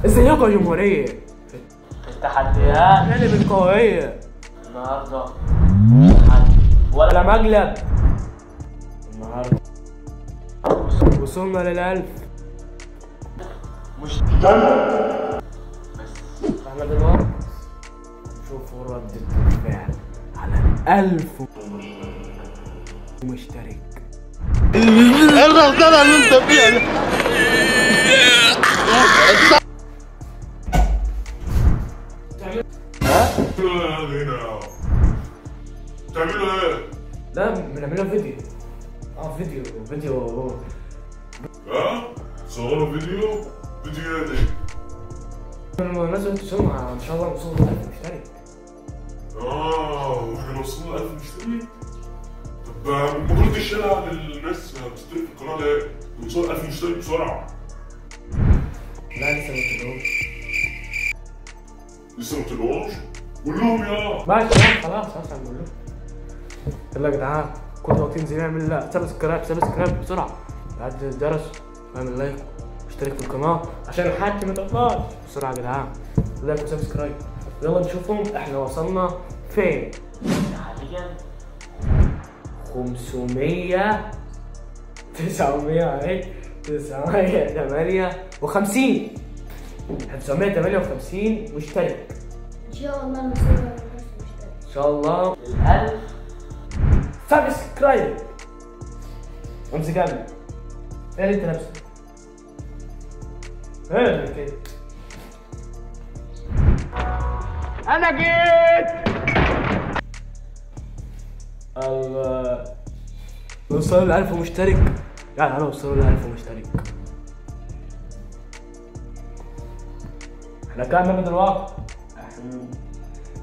ازيكم يا جمهورية؟ التحديات نقلب القوية النهارده تحدي ولا مقلب. النهارده وصلنا لل1000. مش بس احنا دلوقتي نشوفوا ردة الفعل على 1000 مشترك. الرغدنة اللي انت فيها دي. هنا تعملوا ايه؟ لا بنعملها فيديو. فيديو. ها؟ صوروا فيديو ايه دي؟ الناس تسمع ان شاء الله نوصل ل 1000 مشترك. واحنا وصلنا 1000 مشترك؟ طب المفروض تشيلها للناس بتشترك في القناة ليه؟ نوصل 1000 مشترك بسرعة. لا لسه ما طلعوش. لسه ما طلعوش؟ قول لهم يا ماشي خلاص هنقول لهم. يلا يا جدعان كل وقت ننزل نعمل سبسكرايب بسرعه، بعد الجرس واعمل لايك واشترك في القناه عشان الحاجة ما تقطعش بسرعه يا جدعان. لايك وسبسكرايب. يلا نشوفهم احنا وصلنا فين. حاليا 500 900 اهي 958 958 مشترك ان شاء الله نوصل ل 1000 مشترك. ان شاء الله. ال1000 سبسكرايب. امسك قلبي. ايه اللي انت لابسه؟ ايه اللي كده؟ انا جيت. الله وصلوا ل 1000 مشترك. يعني انا وصلوا ل 1000 مشترك. احنا كام دلوقتي؟ احنا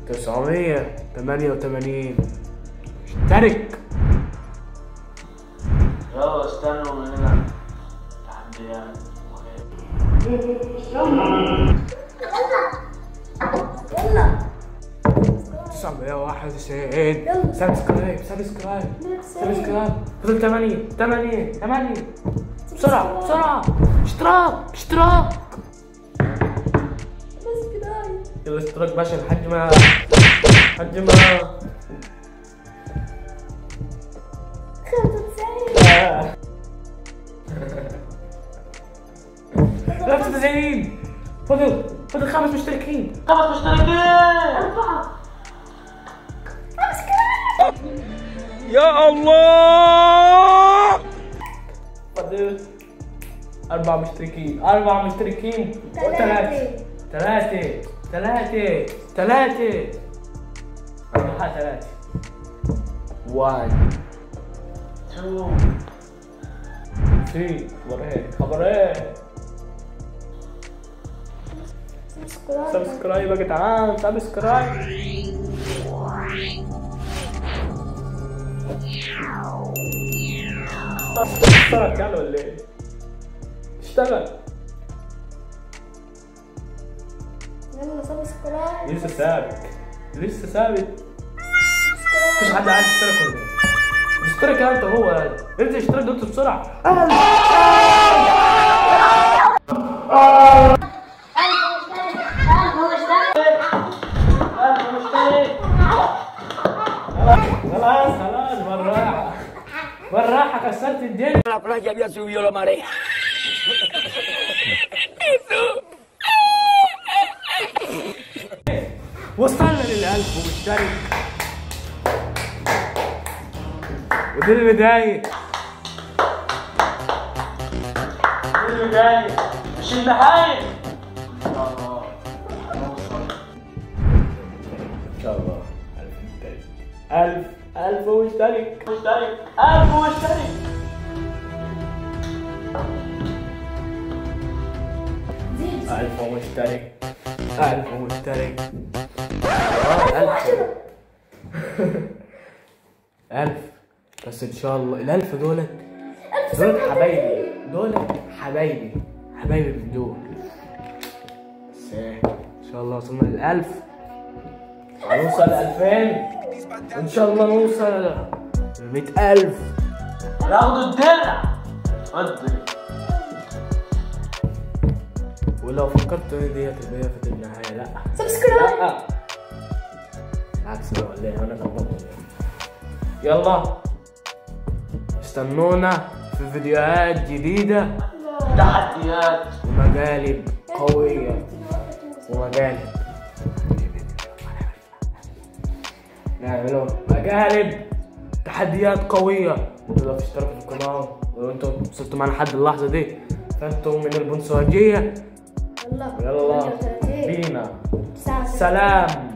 988 مشترك. يلا استنوا مننا تحديات يلا 991 سبسكرايب. فضل 80 بسرعة اشتراك. بس كده. يلا اشتراك باشا لحد ما آه. 93 فضل 5 مشتركين. 5 مشتركين. 4 يا الله فضل 4 مشتركين ثلاثة. ثلاثة 1 2 3 خبر ايه سبسكرايب يا جدعان. سبسكرايب. اشتغل كان ولا ايه؟ اشتغل. يلا سبسكرايب. لسه ثابت. مفيش حد عايز يشترك ولا ايه؟ اشترك انت هو انت اشترك دلوقتي بسرعة. خلاص بالراحة كسرت الدنيا. La playa había subido la marea. وصلنا لل1000 مشترك ودي البداية. مش النهاية. ان شاء الله 1000 مشترك. 1000 مشترك. 1000 مشترك. زيد 1000 مشترك. 1000 بس ان شاء الله ال1000 دول حبايبي من دول. بس ان شاء الله وصلنا ل1000 هنوصل ل2000 وان شاء الله نوصل ل100,000. ناخد الدرع. ودي ولو فكرت ان دي هتبقى هي في النهايه لا سبسكرايب. لا عكس ولا ايه؟ انا غلطت. يلا استنونا في فيديوهات جديده تحديات. ومقالب قويه ومقالب نعملوا مقالب تحديات قويه. تقدروا تشتركوا في القناه ولو انتم وصلتوا معنا لحد اللحظه دي فانتم من البنسوجيه. يلا يلا 38. بينا 39. سلام.